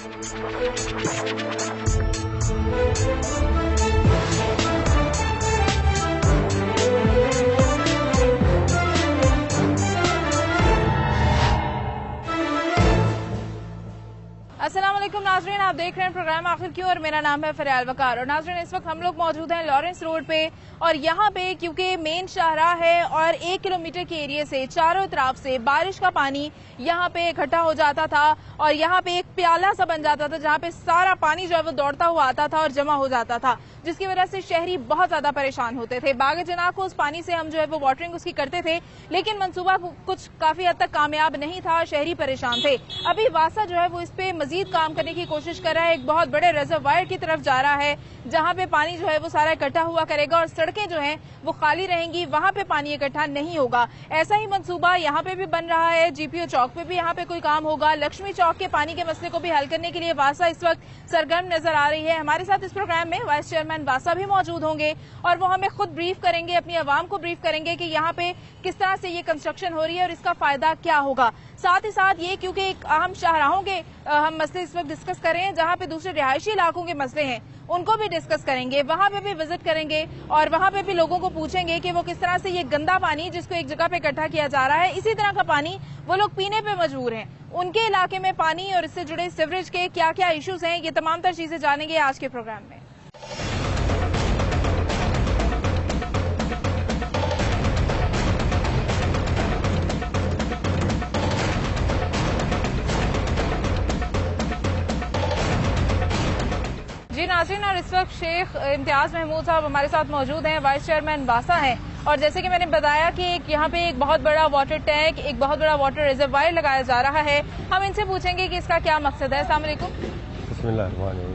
अस्सलामुअलैकुम नाज़रीन, आप देख रहे हैं प्रोग्राम आखिर क्यों और मेरा नाम है फरियाल वकार। और नाज़रीन, इस वक्त हम लोग मौजूद हैं लॉरेंस रोड पे और यहाँ पे क्योंकि मेन शाहराह है और 1 किलोमीटर के एरिया से चारों तरफ से बारिश का पानी यहाँ पे इकट्ठा हो जाता था और यहाँ पे एक प्याला सा बन जाता था जहाँ पे सारा पानी जो है वो दौड़ता हुआ आता था और जमा हो जाता था, जिसकी वजह से शहरी बहुत ज्यादा परेशान होते थे। बाग जना को उस पानी से हम जो है वो वाटरिंग उसकी करते थे, लेकिन मंसूबा कुछ काफी हद तक कामयाब नहीं था, शहरी परेशान थे। अभी वासा जो है वो इस पे मजीद काम करने की कोशिश कर रहा है, एक बहुत बड़े रिजर्वायर की तरफ जा रहा है जहाँ पे पानी जो है वो सारा इकट्ठा हुआ करेगा और सड़कें जो हैं वो खाली रहेंगी, वहां पे पानी इकट्ठा नहीं होगा। ऐसा ही मंसूबा यहाँ पे भी बन रहा है, जीपीओ चौक पे भी यहाँ पे कोई काम होगा। लक्ष्मी चौक के पानी के मसले को भी हल करने के लिए वासा इस वक्त सरगर्म नजर आ रही है। हमारे साथ इस प्रोग्राम में वाइस चेयरमैन वासा भी मौजूद होंगे और वो हमें खुद ब्रीफ करेंगे, अपनी आवाम को ब्रीफ करेंगे कि यहाँ पे किस तरह से ये कंस्ट्रक्शन हो रही है और इसका फायदा क्या होगा। साथ ही साथ ये क्योंकि एक अहम शाहराहों के हम मसले इस वक्त डिस्कस कर रहे हैं, जहाँ पे दूसरे रिहायशी इलाकों के मसले हैं उनको भी डिस्कस करेंगे, वहां पे भी विजिट करेंगे और वहां पे भी लोगों को पूछेंगे कि वो किस तरह से ये गंदा पानी जिसको एक जगह पे इकट्ठा किया जा रहा है, इसी तरह का पानी वो लोग पीने पे मजबूर हैं, उनके इलाके में पानी और इससे जुड़े सीवरेज के क्या क्या इश्यूज हैं, ये तमाम तर चीजें जानेंगे आज के प्रोग्राम में। जी नाज़रीन, और इस वक्त शेख इम्तियाज महमूद साहब हमारे साथ मौजूद हैं, वाइस चेयरमैन वासा हैं। और जैसे कि मैंने बताया कि यहाँ पे एक बहुत बड़ा वाटर टैंक, एक बहुत बड़ा वाटर रिजर्वायर लगाया जा रहा है। हम इनसे पूछेंगे कि इसका क्या मकसद है। अस्सलाम वालेकुम।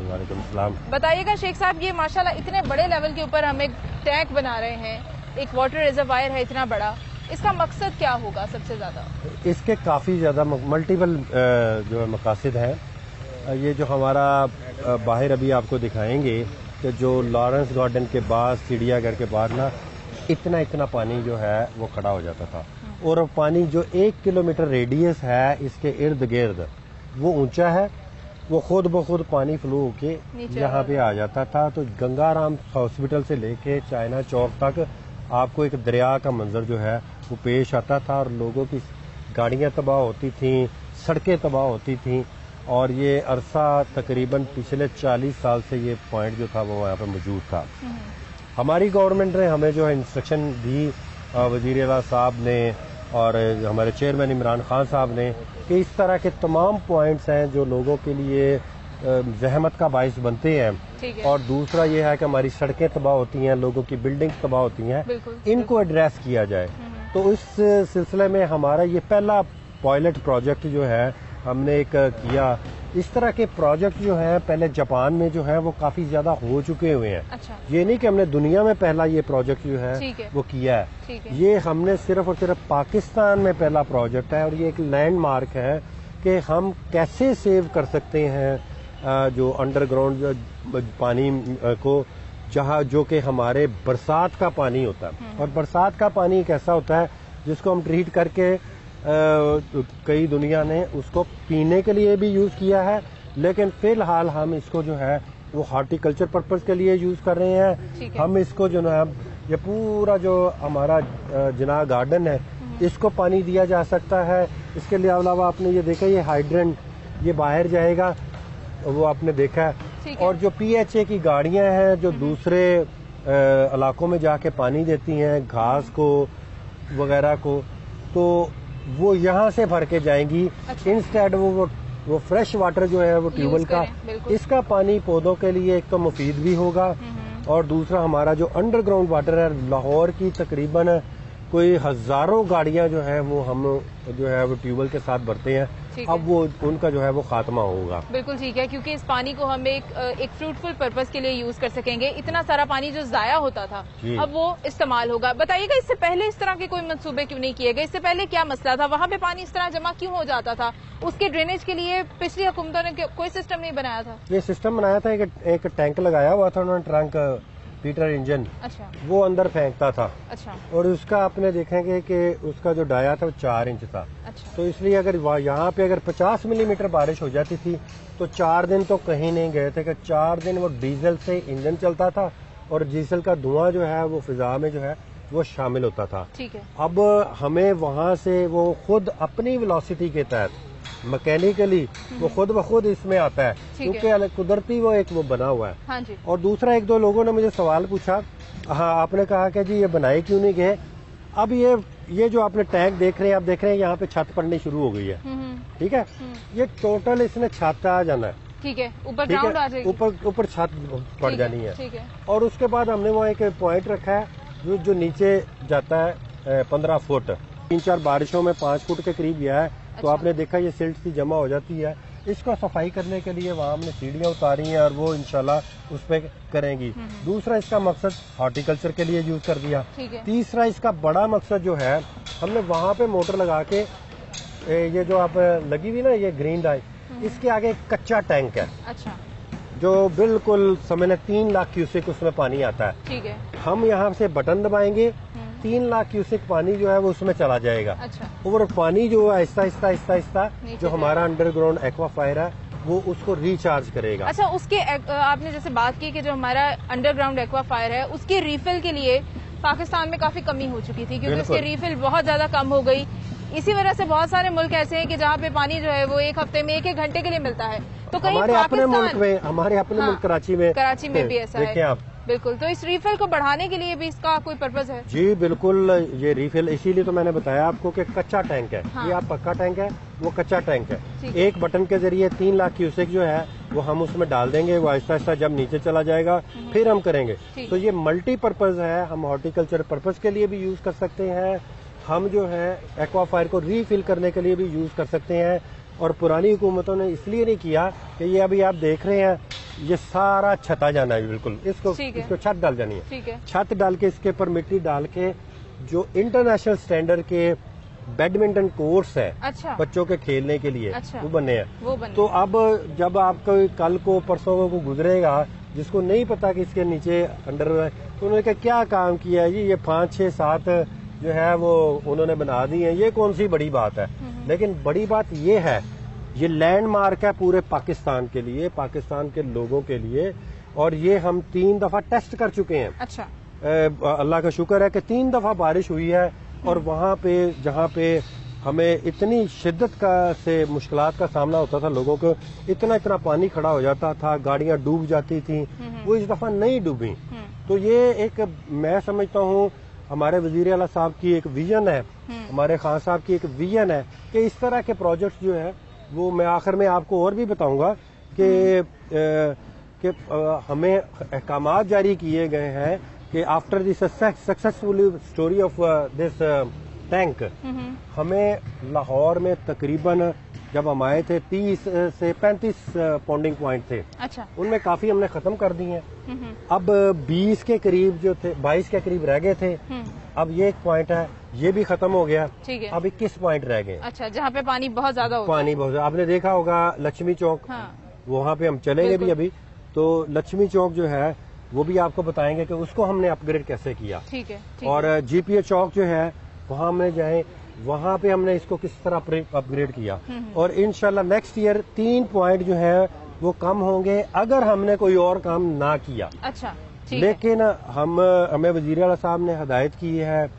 वालेकुम सलाम। बताइएगा शेख साहब, ये माशाल्लाह इतने बड़े लेवल के ऊपर हम एक टैंक बना रहे हैं, एक वाटर रिजर्वायर है इतना बड़ा, इसका मकसद क्या होगा सबसे ज्यादा? इसके काफी ज्यादा मल्टीपल जो है मकासद हैं। ये जो हमारा बाहर अभी आपको दिखाएंगे कि जो लॉरेंस गार्डन के बाद चिड़ियाघर के बाहर ना इतना पानी जो है वो खड़ा हो जाता था और पानी जो 1 किलोमीटर रेडियस है इसके इर्द गिर्द वो ऊंचा है, वो खुद ब खुद पानी फ्लो होके यहाँ पे आ जाता था। तो गंगाराम हॉस्पिटल से लेके चाइना चौक तक आपको एक दरिया का मंजर जो है वो पेश आता था और लोगों की गाड़ियां तबाह होती थी, सड़कें तबाह होती थी। और ये अरसा तकरीबन पिछले 40 साल से ये पॉइंट जो था वो यहाँ पे मौजूद था। हमारी गवर्नमेंट ने हमें जो है इंस्ट्रक्शन दी, वजीर आला साहब ने और हमारे चेयरमैन इमरान खान साहब ने, कि इस तरह के तमाम पॉइंट्स हैं जो लोगों के लिए जहमत का बाइस बनते हैं। और दूसरा ये है कि हमारी सड़कें तबाह होती हैं, लोगों की बिल्डिंग तबाह होती हैं, इनको एड्रेस किया जाए। तो इस सिलसिले में हमारा ये पहला पायलट प्रोजेक्ट जो है हमने एक किया। इस तरह के प्रोजेक्ट जो है पहले जापान में जो है वो काफी ज्यादा हो चुके हुए हैं। अच्छा। ये नहीं कि हमने दुनिया में पहला ये प्रोजेक्ट जो है वो किया है, ये हमने सिर्फ और सिर्फ पाकिस्तान में पहला प्रोजेक्ट है। और ये एक लैंडमार्क है कि हम कैसे सेव कर सकते हैं जो अंडरग्राउंड पानी को, जहाँ जो कि हमारे बरसात का पानी होता है। और बरसात का पानी एक ऐसा होता है जिसको हम ट्रीट करके कई दुनिया ने उसको पीने के लिए भी यूज किया है, लेकिन फिलहाल हम इसको जो है वो हार्टिकल्चर पर्पस के लिए यूज कर रहे हैं। हम इसको जो है ये पूरा जो हमारा जना गार्डन है इसको पानी दिया जा सकता है। इसके अलावा आपने ये देखा, ये हाइड्रेंट ये बाहर जाएगा, वो आपने देखा है। और जो PHA की गाड़ियां हैं जो दूसरे इलाकों में जाके पानी देती हैं घास को वगैरह को, तो वो यहाँ से भर के जाएंगी। इंस्टेड वो फ्रेश वाटर जो है वो ट्यूबवेल का, इसका पानी पौधों के लिए एक तो मुफीद भी होगा और दूसरा हमारा जो अंडरग्राउंड वाटर है, लाहौर की तकरीबन कोई हजारों गाड़ियां जो है वो हम जो है वो ट्यूबवेल के साथ भरते हैं, अब वो उनका जो है वो खात्मा होगा। बिल्कुल ठीक है, क्योंकि इस पानी को हम एक फ्रूटफुल पर्पस के लिए यूज कर सकेंगे। इतना सारा पानी जो जाया होता था अब वो इस्तेमाल होगा। बताइएगा, इससे पहले इस तरह के कोई मंसूबे क्यों नहीं किए गए? इससे पहले क्या मसला था? वहाँ पे पानी इस तरह जमा क्यों हो जाता था? उसके ड्रेनेज के लिए पिछली हुकूमतों ने कोई सिस्टम नहीं बनाया था? ये सिस्टम बनाया था, एक टैंक लगाया हुआ था उन्होंने, ट्रंक पीटर इंजन, अच्छा, वो अंदर फेंकता था। अच्छा, और उसका आपने देखेंगे कि उसका जो डाया था वो 4 इंच था। अच्छा, तो इसलिए अगर यहाँ पे अगर 50 मिलीमीटर बारिश हो जाती थी तो 4 दिन तो कहीं नहीं गए थे, कि 4 दिन वो डीजल से इंजन चलता था और डीजल का धुआं जो है वो फिजा में जो है वो शामिल होता था। ठीक है। अब हमें वहां से वो खुद अपनी वेलोसिटी के तहत मैकेनिकली वो खुद ब खुद इसमें आता है, क्योंकि कुदरती वो एक वो बना हुआ है। हाँ जी। और दूसरा, एक दो लोगों ने मुझे सवाल पूछा, हाँ आपने कहा कि जी ये बनाए क्यों नहीं गए। अब ये जो आपने टैंक देख रहे हैं, आप देख रहे हैं यहाँ पे छत पड़नी शुरू हो गई है, ठीक है। ये टोटल इसने छत आ जाना है, ठीक है, ऊपर ग्राउंड आ जाएगी, ऊपर छत पड़ जानी है, ठीक है। और उसके बाद हमने वहाँ एक पॉइंट रखा है जो नीचे जाता है 15 फुट, 3-4 बारिशों में 5 फुट के करीब गया है। तो आपने देखा ये सिल्ट सी जमा हो जाती है, इसको सफाई करने के लिए वहाँ हमने सीढ़ियाँ उतारी हैं और वो इंशाल्लाह उस पर करेंगी। दूसरा, इसका मकसद हॉर्टिकल्चर के लिए यूज कर दिया। तीसरा, इसका बड़ा मकसद जो है, हमने वहाँ पे मोटर लगा के ये जो आप लगी हुई ना ये ग्रीन डाई, इसके आगे एक कच्चा टैंक है, अच्छा, जो बिल्कुल समझ 3 लाख क्यूसेक उसमें पानी आता है। ठीक है। हम यहाँ से बटन दबाएंगे, 3 लाख क्यूसेक पानी जो है वो उसमें चला जाएगा। अच्छा। और पानी जो है आहिस्ता आहिस्ता जो हमारा अंडरग्राउंड एक्वाफायर है वो उसको रिचार्ज करेगा। अच्छा, उसके आपने जैसे बात की कि जो हमारा अंडरग्राउंड एक्वाफायर है उसके रिफिल के लिए पाकिस्तान में काफी कमी हो चुकी थी, क्योंकि उसकी रिफिल बहुत ज्यादा कम हो गई। इसी वजह से बहुत सारे मुल्क ऐसे हैं कि जहाँ पे पानी जो है वो एक हफ्ते में 1-1 घंटे के लिए मिलता है। तो कहीं हमारे अपने मुल्क में, हमारे अपने मुल्क कराची में भी ऐसा है। देखिए आप, बिल्कुल। तो इस रिफिल को बढ़ाने के लिए भी इसका कोई पर्पज है? जी बिल्कुल, ये रिफिल इसीलिए तो मैंने बताया आपको कि कच्चा टैंक है। हाँ। ये आप पक्का टैंक है, वो कच्चा टैंक है। एक बटन के जरिए 3 लाख क्यूसेक जो है वो हम उसमें डाल देंगे, वो आहिस्ता आहिस्ता जब नीचे चला जाएगा फिर हम करेंगे। तो ये मल्टीपर्पज है, हम हॉर्टिकल्चर पर्पज के लिए भी यूज कर सकते हैं, हम जो है एक्वाफायर को रीफिल करने के लिए भी यूज कर सकते हैं। और पुरानी हुकूमतों ने इसलिए नहीं किया कि ये अभी आप देख रहे हैं ये सारा छता जाना है, बिल्कुल इसको छत डाल जानी है। ठीक है। छत डाल के इसके ऊपर मिट्टी डाल के जो इंटरनेशनल स्टैंडर्ड के बैडमिंटन कोर्स है, अच्छा, बच्चों के खेलने के लिए, अच्छा, वो बने हैं। तो अब जब आपको कल को परसों को गुजरेगा जिसको नहीं पता कि इसके नीचे अंडर, तो उन्होंने कहा क्या काम किया है ये 5, 6, 7 जो है वो उन्होंने बना दी है, ये कौन सी बड़ी बात है। लेकिन बड़ी बात ये है, ये लैंडमार्क है पूरे पाकिस्तान के लिए, पाकिस्तान के लोगों के लिए, और ये हम 3 दफा टेस्ट कर चुके हैं। अच्छा, अल्लाह का शुक्र है कि 3 दफा बारिश हुई है, और वहाँ पे जहाँ पे हमें इतनी शिद्दत से मुश्किलात का सामना होता था, लोगों को इतना पानी खड़ा हो जाता था, गाड़ियां डूब जाती थी, वो इस दफा नहीं डूबी। तो ये एक, मैं समझता हूँ हमारे वजीर आला साहब की एक विजन है, हमारे खान साहब की एक विजन है कि इस तरह के प्रोजेक्ट जो है वो, मैं आखिर में आपको और भी बताऊंगा कि हमें अहकामात जारी किए गए हैं कि after this successful story of this tank, हमें लाहौर में तकरीबन जब हम आए थे 30 से 35 पॉन्डिंग पॉइंट थे। अच्छा। उनमें काफी हमने खत्म कर दी हैं। अब 20 के करीब जो थे, 22 के करीब रह गए थे। अब ये एक पॉइंट है, ये भी खत्म हो गया। ठीक है। अब 21 पॉइंट रह गए। अच्छा, जहाँ पे पानी बहुत ज्यादा होता है। पानी बहुत ज्यादा, आपने देखा होगा लक्ष्मी चौक, वहाँ पे हम चलेंगे भी अभी। तो लक्ष्मी चौक जो है वो भी आपको बताएंगे कि उसको हमने अपग्रेड कैसे किया। ठीक है। और जीपीए चौक जो है वहाँ हमने जाए, वहाँ पे हमने इसको किस तरह अपग्रेड किया। और इंशाल्लाह नेक्स्ट ईयर 3 पॉइंट जो है वो कम होंगे अगर हमने कोई और काम ना किया। अच्छा, लेकिन हमें वजीर आला साहब ने हदायत की है,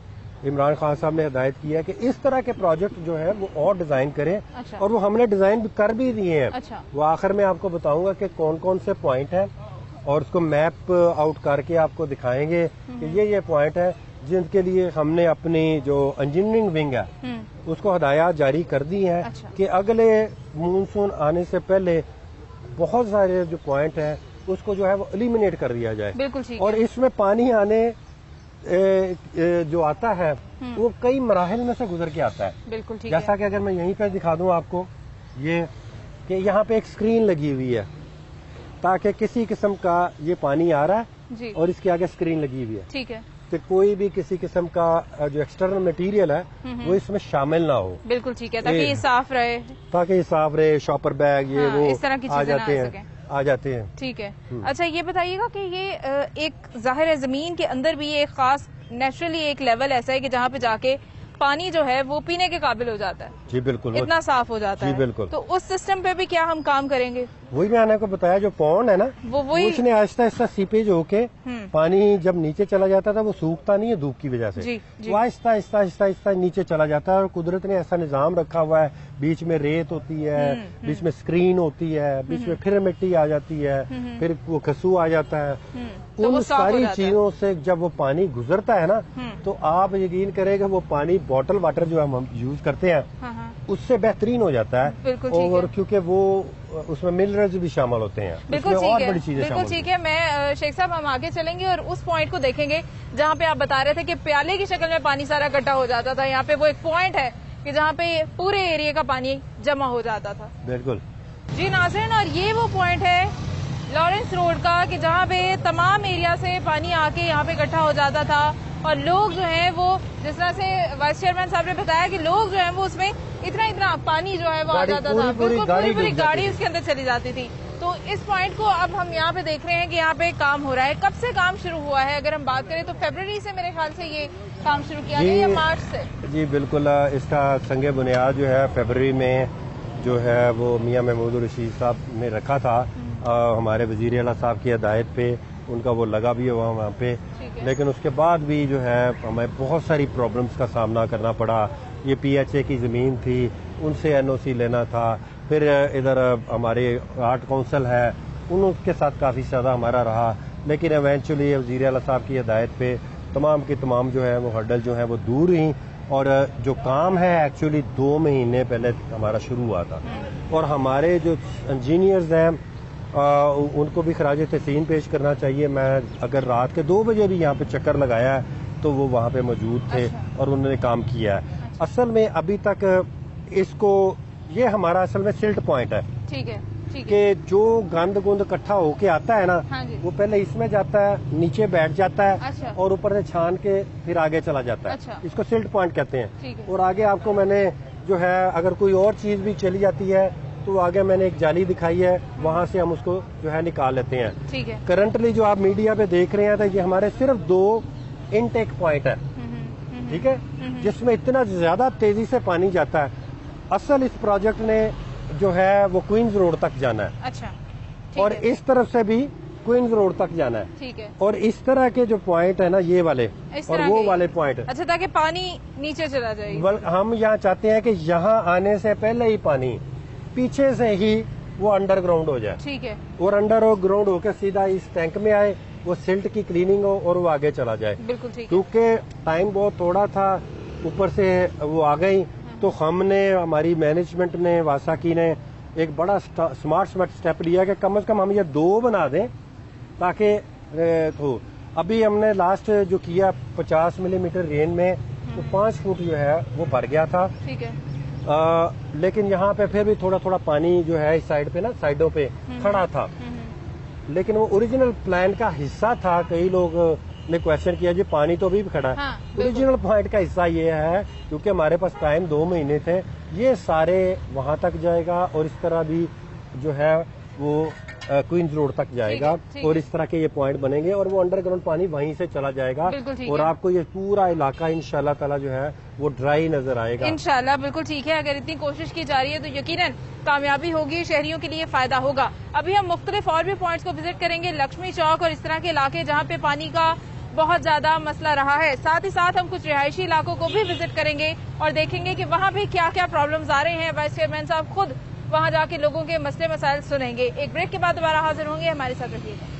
इमरान खान साहब ने हदायत की है कि इस तरह के प्रोजेक्ट जो है वो और डिजाइन करें। अच्छा। और वो हमने डिजाइन कर भी दिए हैं। अच्छा। वो आखिर में आपको बताऊंगा कि कौन कौन से पॉइंट है, और उसको मैप आउट करके आपको दिखाएंगे कि ये पॉइंट है जिनके लिए हमने अपनी जो इंजीनियरिंग विंग है उसको हदायत जारी कर दी है। अच्छा। कि अगले मानसून आने से पहले बहुत सारे जो पॉइंट है उसको जो है वो एलिमिनेट कर दिया जाए। बिल्कुल ठीक। और इसमें पानी आने जो आता है वो कई मराहल में से गुजर के आता है। बिल्कुल ठीक। जैसा कि अगर मैं यहीं पर दिखा दूं आपको, ये कि यहाँ पे एक स्क्रीन लगी हुई है ताकि किसी किस्म का ये पानी आ रहा है जी, और इसके आगे स्क्रीन लगी हुई है। ठीक है। तो कोई भी किसी किस्म का जो एक्सटर्नल मटेरियल है वो इसमें शामिल ना हो। बिल्कुल ठीक है, ताकि ये साफ रहे, शॉपर बैग ये वो इस तरह की आ जाते हैं। आ जाते हैं। ठीक है। अच्छा ये बताइएगा कि ये एक जाहिर है जमीन के अंदर भी एक खास नेचुरली एक लेवल ऐसा है कि जहाँ पे जाके पानी जो है वो पीने के काबिल हो जाता है। जी बिल्कुल, इतना साफ हो जाता है। जी बिल्कुल। तो उस सिस्टम पे भी क्या हम काम करेंगे? वही मैंने आपको बताया, जो पॉन्ड है ना वो उसने आहिस्ता आहिस्ता सीपेज होके पानी जब नीचे चला जाता था, वो सूखता नहीं है धूप की वजह से, वो आहिस्ता आहिस्ता आहिस्ता आहिस्ता नीचे चला जाता है। और कुदरत ने ऐसा निजाम रखा हुआ है, बीच में रेत होती है, बीच में स्क्रीन होती है, बीच में फिर मिट्टी आ जाती है, फिर वो खसू आ जाता है। तो उन सारी चीजों से जब वो पानी गुजरता है ना, तो आप यकीन करेंगे वो पानी बॉटल वाटर जो हम यूज करते हैं उससे बेहतरीन हो जाता है। और क्योंकि वो उसमें मिनरल्स भी शामिल होते हैं, बिल्कुल ठीक और है, बड़ी चीजें बिल्कुल ठीक है। मैं शेख साहब हम आगे चलेंगे और उस पॉइंट को देखेंगे जहाँ पे आप बता रहे थे कि प्याले की शक्ल में पानी सारा इकट्ठा हो जाता था। यहाँ पे वो एक पॉइंट है कि जहाँ पे पूरे एरिया का पानी जमा हो जाता था। बिल्कुल जी नाज़रीन, और ये वो पॉइंट है लॉरेंस रोड का कि जहाँ पे तमाम एरिया से पानी आके यहाँ पे इकट्ठा हो जाता था और लोग जो हैं वो, जिस तरह से वाइस चेयरमैन साहब ने बताया कि लोग जो हैं वो उसमें इतना इतना पानी जो है वो आ जाता था, बिल्कुल पूरी गाड़ी उसके अंदर चली जाती थी। तो इस पॉइंट को अब हम यहाँ पे देख रहे हैं कि यहाँ पे काम हो रहा है। कब से काम शुरू हुआ है? अगर हम बात करें तो फरवरी से मेरे ख्याल से ये काम शुरू किया गया या मार्च से? जी बिल्कुल, इसका संगे बुनियाद जो है फरवरी में जो है वो मियां महमूद रशीद साहब ने रखा था, हमारे वजीर आला साहब की हिदायत पे उनका वो लगा भी हुआ वहाँ पे। लेकिन उसके बाद भी जो है हमें बहुत सारी प्रॉब्लम्स का सामना करना पड़ा। ये PHA की ज़मीन थी, उनसे NOC लेना था, फिर इधर हमारे आर्ट काउंसिल है उनके साथ काफ़ी ज़्यादा हमारा रहा। लेकिन एवेंचुअली वज़ीर आला साहब की हिदायत पे तमाम की तमाम जो है वो हर्डल जो है वो दूर हुई और जो काम है एक्चुअली 2 महीने पहले हमारा शुरू हुआ था। और हमारे जो इंजीनियर्स हैं उनको भी खराज तहसीन पेश करना चाहिए। मैं अगर रात के 2 बजे भी यहाँ पे चक्कर लगाया है तो वो वहाँ पे मौजूद थे और उन्होंने काम किया है। असल में अभी तक इसको, ये हमारा असल में सिल्ट पॉइंट है। ठीक है, ठीक है कि जो गंद गुंद इकट्ठा होके आता है ना, वो पहले इसमें जाता है, नीचे बैठ जाता है और ऊपर से छान के फिर आगे चला जाता है। इसको सिल्ट पॉइंट कहते हैं। और आगे आपको मैंने जो है अगर कोई और चीज भी चली जाती है तो आगे मैंने एक जाली दिखाई है, वहां से हम उसको जो है निकाल लेते हैं। ठीक है। करंटली जो आप मीडिया पे देख रहे हैं तो ये हमारे सिर्फ 2 इनटेक पॉइंट है, ठीक है, जिसमें इतना ज्यादा तेजी से पानी जाता है। असल इस प्रोजेक्ट ने जो है वो क्वींस रोड तक जाना है। अच्छा, और इस तरफ से भी क्वींस रोड तक जाना है। ठीक है। और इस तरह के जो पॉइंट है ना, ये वाले और वो वाले पॉइंट, अच्छा, ताकि पानी नीचे चला जाए। हम यहाँ चाहते हैं कि यहाँ आने से पहले ही पानी पीछे से ही वो अंडरग्राउंड हो जाए। ठीक है। और अंडरग्राउंड होकर सीधा इस टैंक में आए, वो सिल्ट की क्लीनिंग हो और वो आगे चला जाए। बिल्कुल ठीक है। क्योंकि टाइम बहुत थोड़ा था, ऊपर से वो आ गई, तो हमने, हमारी मैनेजमेंट ने, वासाकी ने एक बड़ा स्मार्ट स्टेप लिया कि कम से कम हम ये 2 बना दें ताकि तो अभी हमने लास्ट जो किया 50 मिलीमीटर रेन में तो 5 फुट जो है वो भर गया था। ठीक है। लेकिन यहाँ पे फिर भी थोड़ा थोड़ा पानी जो है इस साइड पे ना, साइडों पे खड़ा था, लेकिन वो ओरिजिनल प्लान का हिस्सा था। कई लोग ने क्वेश्चन किया जी पानी तो अभी भी खड़ा है। ओरिजिनल पॉइंट का हिस्सा ये है, क्योंकि हमारे पास टाइम 2 महीने थे, ये सारे वहां तक जाएगा और इस तरह भी जो है वो क्वींस रोड तक जाएगा। और इस तरह के ये पॉइंट बनेंगे और वो अंडरग्राउंड पानी वहीं से चला जाएगा और आपको ये पूरा इलाका इंशाल्लाह ताला जो है वो ड्राई नजर आएगा इंशाल्लाह। बिल्कुल ठीक है। अगर इतनी कोशिश की जा रही है तो यकीनन कामयाबी होगी, शहरियों के लिए फायदा होगा। अभी हम मुख्तलिफ और भी पॉइंट्स को विजिट करेंगे, लक्ष्मी चौक और इस तरह के इलाके जहाँ पे पानी का बहुत ज्यादा मसला रहा है। साथ ही साथ हम कुछ रिहायशी इलाकों को भी विजिट करेंगे और देखेंगे कि वहाँ भी क्या क्या प्रॉब्लम्स आ रहे हैं। वाइस चेयरमैन साहब खुद वहां जाके लोगों के मसले मसाइल सुनेंगे। एक ब्रेक के बाद दोबारा हाजिर होंगे, हमारे साथ रहिएगा।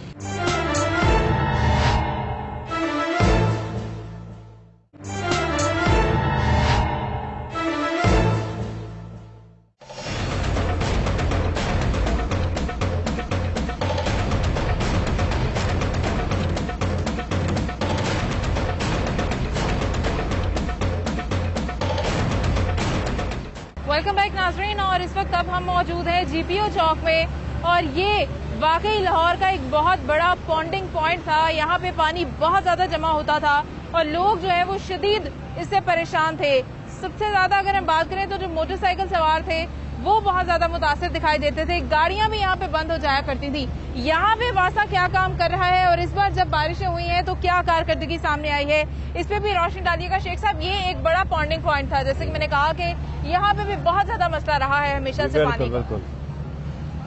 वेलकम बैक नाजरीन, और इस वक्त अब हम मौजूद हैं GPO चौक में और ये वाकई लाहौर का एक बहुत बड़ा पॉन्डिंग पॉइंट था। यहाँ पे पानी बहुत ज्यादा जमा होता था और लोग जो है वो शदीद इससे परेशान थे। सबसे ज्यादा अगर हम बात करें तो जो मोटरसाइकिल सवार थे वो बहुत ज्यादा मुतासिर दिखाई देते थे, गाड़ियां भी यहाँ पे बंद हो जाया करती थी। यहाँ पे वासा क्या काम कर रहा है और इस बार जब बारिशें हुई हैं तो क्या कारकर्दगी सामने आई है, इस पे भी रोशनी डालिएगा। शेख साहब, ये एक बड़ा पॉन्डिंग पॉइंट था, जैसे कि मैंने कहा कि यहाँ पे भी बहुत ज्यादा मसला रहा है हमेशा से पानी का। बिल्कुल।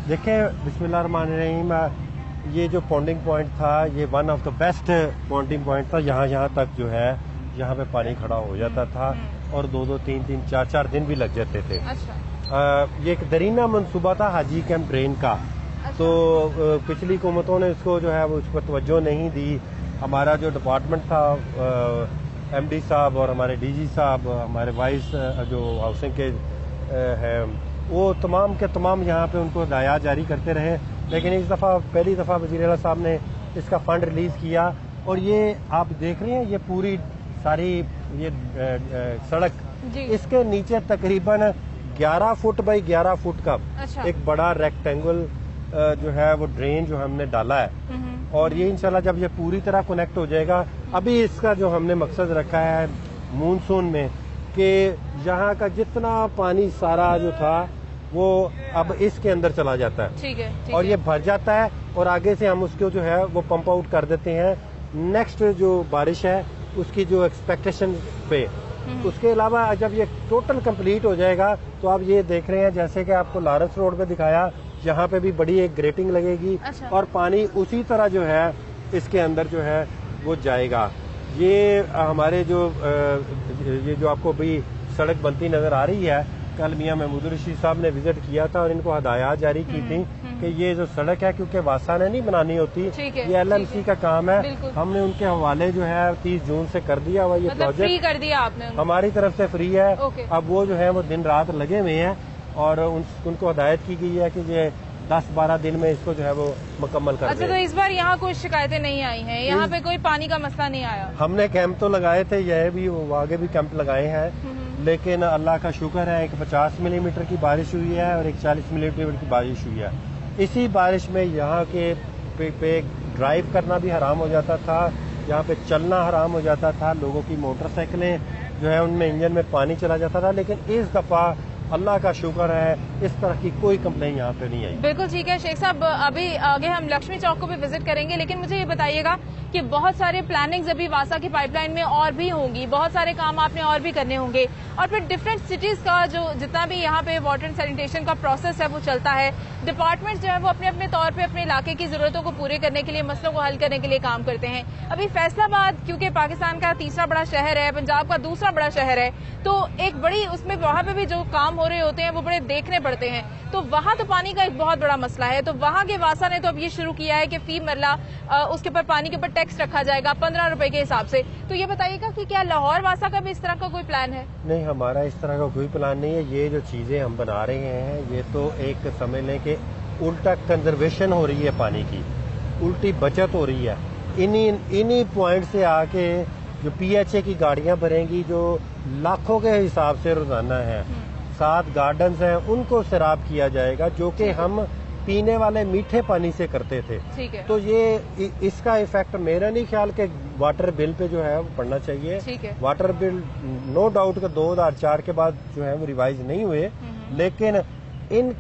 देखें, बिस्मिल्लाहिर्रहमानिर्रहीम, ये जो पॉन्डिंग पॉइंट था ये one of the best पॉन्डिंग point था। यहाँ तक जो है यहाँ पे पानी खड़ा हो जाता था और 2-2, 3-3, 4-4 दिन भी लग जाते थे। अच्छा। ये एक दरीना मंसूबा था हाजी कैंप ड्रेन का। अच्छा। तो पिछली हुकूमतों ने इसको जो है वो उस पर तवज्जो नहीं दी। हमारा जो डिपार्टमेंट था, MD साहब और हमारे DG साहब, हमारे वाइस जो हाउसिंग के हैं, वो तमाम के तमाम यहाँ पे उनको हदायत जारी करते रहे। लेकिन इस दफ़ा पहली दफ़ा वज़ीर आला साहब ने इसका फंड रिलीज किया और ये आप देख रहे हैं ये पूरी सारी ये सड़क, इसके नीचे तकरीबन 11 फुट बाई 11 फुट का एक बड़ा रेक्टेंगल जो है वो ड्रेन जो हमने डाला है। और ये इंशाल्लाह जब ये पूरी तरह कनेक्ट हो जाएगा, अभी इसका जो हमने मकसद रखा है मानसून में कि यहाँ का जितना पानी सारा जो था वो अब इसके अंदर चला जाता है। ठीक है। और ये भर जाता है और आगे से हम उसको जो है वो पंप आउट कर देते हैं नेक्स्ट जो बारिश है उसकी जो एक्सपेक्टेशन पे। उसके अलावा जब ये टोटल कंप्लीट हो जाएगा तो आप ये देख रहे हैं जैसे कि आपको लारस रोड पे दिखाया, यहाँ पे भी बड़ी एक ग्रेटिंग लगेगी। अच्छा। और पानी उसी तरह जो है इसके अंदर जो है वो जाएगा। ये हमारे ये जो आपको भी सड़क बनती नजर आ रही है, कल मियां महमूद रशीद साहब ने विजिट किया था और इनको हदायत जारी की थी कि ये जो सड़क है, क्योंकि वासा ने नहीं बनानी होती, ये LLC का काम है। हमने उनके हवाले जो है 30 जून से कर दिया हुआ ये प्रोजेक्ट, फ्री कर दिया आपने, हमारी तरफ से फ्री है। अब वो जो है वो दिन रात लगे हुए हैं और उनको हदायत की गई है कि ये 10-12 दिन में इसको जो है वो मुकम्मल कर। अच्छा, तो इस बार यहाँ कोई शिकायतें नहीं आई हैं, यहाँ पे कोई पानी का मसला नहीं आया? हमने कैंप तो लगाए थे, यह भी आगे भी कैंप लगाए हैं, लेकिन अल्लाह का शुक्र है एक 50 मिलीमीटर की बारिश हुई है और एक 40 मिलीमीटर की बारिश हुई है। इसी बारिश में यहाँ के पे ड्राइव करना भी हराम हो जाता था, यहाँ पे चलना हराम हो जाता था, लोगों की मोटरसाइकिलें जो है उनमें इंजन में पानी चला जाता था। लेकिन इस दफा अल्लाह का शुक्र है इस तरह की कोई कंप्लेन यहाँ पे नहीं आई। बिल्कुल ठीक है शेख साहब, अभी आगे हम लक्ष्मी चौक को भी विजिट करेंगे, लेकिन मुझे ये बताइएगा कि बहुत सारे प्लानिंग्स अभी वासा की पाइपलाइन में और भी होंगी, बहुत सारे काम आपने और भी करने होंगे, और फिर डिफरेंट सिटीज का जो जितना भी यहाँ पे वाटर एंड सैनिटेशन का प्रोसेस है वो चलता है। डिपार्टमेंट जो है वो अपने अपने तौर पे अपने इलाके की जरूरतों को पूरे करने के लिए, मसलों को हल करने के लिए काम करते हैं। अभी फैसलाबाद क्योंकि पाकिस्तान का तीसरा बड़ा शहर है, पंजाब का दूसरा बड़ा शहर है, तो एक बड़ी उसमें वहां पे भी जो काम हो रहे होते हैं वो बड़े देखने पड़ते हैं, तो वहां तो पानी का एक बहुत बड़ा मसला है। तो वहां के वासा ने तो अब ये शुरू किया है कि फी मरला उसके ऊपर पानी के ऊपर टैक्स रखा जाएगा 15 रुपए के हिसाब से। तो ये बताइएगा कि क्या लाहौर वासा का भी इस तरह का कोई प्लान है? नहीं, हमारा इस तरह का कोई प्लान नहीं है। ये जो चीजें हम बना रहे हैं ये तो एक समझ लें कि उल्टा कंजर्वेशन हो रही है, पानी की उल्टी बचत हो रही है। इन्हीं पॉइंट से आके जो PHA की गाड़ियां भरेंगी जो लाखों के हिसाब से रोजाना है, 7 गार्डन्स हैं, उनको सैराब किया जाएगा जो कि हम पीने वाले मीठे पानी से करते थे। ठीक है। तो ये इसका इफेक्ट मेरा नहीं ख्याल के वाटर बिल पे जो है वो पड़ना चाहिए। ठीक है। वाटर बिल नो डाउट के 2004 के बाद जो है वो रिवाइज नहीं हुए, लेकिन इन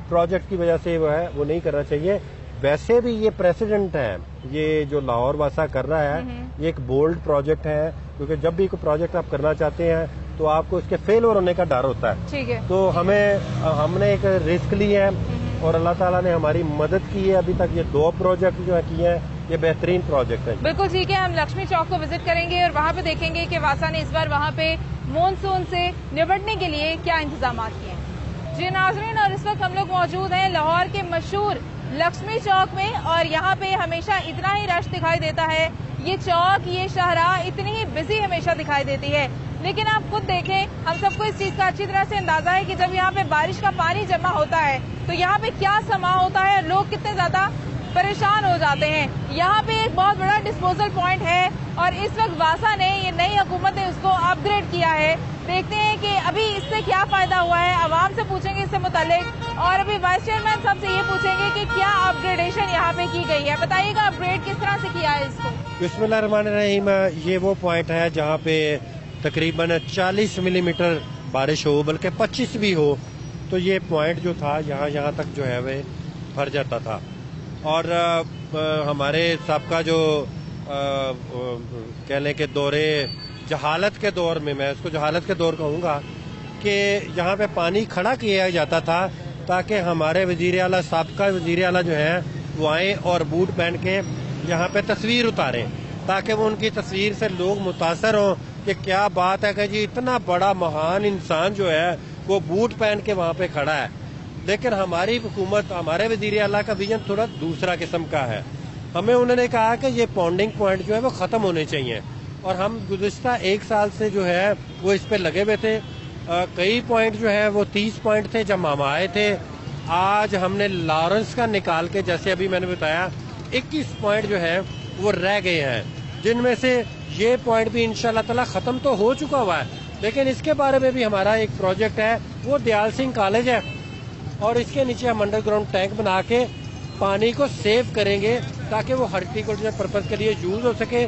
प्रोजेक्ट की वजह से वो है वो नहीं करना चाहिए। वैसे भी ये प्रेसिडेंट है, ये जो लाहौर वासा कर रहा है ये एक बोल्ड प्रोजेक्ट है, क्योंकि जब भी कोई प्रोजेक्ट आप करना चाहते हैं तो आपको इसके फेल होने का डर होता है। ठीक है। तो हमने एक रिस्क ली है और अल्लाह ताला ने हमारी मदद की है। अभी तक ये 2 प्रोजेक्ट जो है किए हैं, ये बेहतरीन प्रोजेक्ट है। बिल्कुल ठीक है, हम लक्ष्मी चौक को विजिट करेंगे और वहाँ पे देखेंगे कि वासा ने इस बार वहाँ पे मानसून से निपटने के लिए क्या इंतजाम किए हैं। जी नाज़रीन, और इस वक्त हम लोग मौजूद हैं लाहौर के मशहूर लक्ष्मी चौक में, और यहाँ पे हमेशा इतना ही रश दिखाई देता है। ये चौक, ये शाहराह इतनी ही बिजी हमेशा दिखाई देती है, लेकिन आप खुद देखें, हम सबको इस चीज का अच्छी तरह से अंदाजा है कि जब यहाँ पे बारिश का पानी जमा होता है तो यहाँ पे क्या समा होता है, लोग कितने ज्यादा परेशान हो जाते हैं। यहाँ पे एक बहुत बड़ा डिस्पोजल पॉइंट है और इस वक्त वासा ने, ये नई हुकूमत ने उसको अपग्रेड किया है। देखते हैं कि अभी इससे क्या फायदा हुआ है, आवाम से पूछेंगे इससे मुतालिक, और अभी वाइस चेयरमैन साहब से ये पूछेंगे कि क्या अपग्रेडेशन यहाँ पे की गई है। बताइएगा अपग्रेड किस तरह से किया है इसको। बिस्मिल्लाहिर्रहमानिर्रहीम, ये वो पॉइंट है जहाँ पे तकरीबन 40 मिलीमीटर बारिश हो, बल्कि 25 भी हो, तो ये पॉइंट जो था यहाँ तक जो है वे भर जाता था। और हमारे सबका जो कह लें कि दौरे जहालत के दौर में, मैं इसको जहालत के दौर कहूँगा, कि यहाँ पे पानी खड़ा किया जाता था ताकि हमारे वजीर आला, साबका वजीर आला जो है वो आए और बूट पहन के यहाँ पे तस्वीर उतारें, ताकि वो उनकी तस्वीर से लोग मुतासर हों कि क्या बात है कि जी इतना बड़ा महान इंसान जो है वो बूट पहन के वहाँ पे खड़ा है। लेकिन हमारी हुकूमत, हमारे वजीर आला का विजन थोड़ा दूसरा किस्म का है। हमें उन्होंने कहा कि ये पॉन्डिंग पॉइंट जो है वो खत्म होने चाहिए, और हम गुज़िश्ता 1 साल से जो है वो इस पे लगे हुए थे। कई पॉइंट जो है वो 30 पॉइंट थे जब हम आए थे। आज हमने लॉरेंस का निकाल के, जैसे अभी मैंने बताया, 21 पॉइंट जो है वो रह गए हैं, जिनमें से ये पॉइंट भी इंशाल्लाह ताला खत्म तो हो चुका हुआ है। लेकिन इसके बारे में भी हमारा एक प्रोजेक्ट है, वो दयाल सिंह कॉलेज है, और इसके नीचे हम अंडरग्राउंड टैंक बना के पानी को सेव करेंगे ताकि वो हॉर्टिकल्चर पर्पज के लिए यूज हो सके।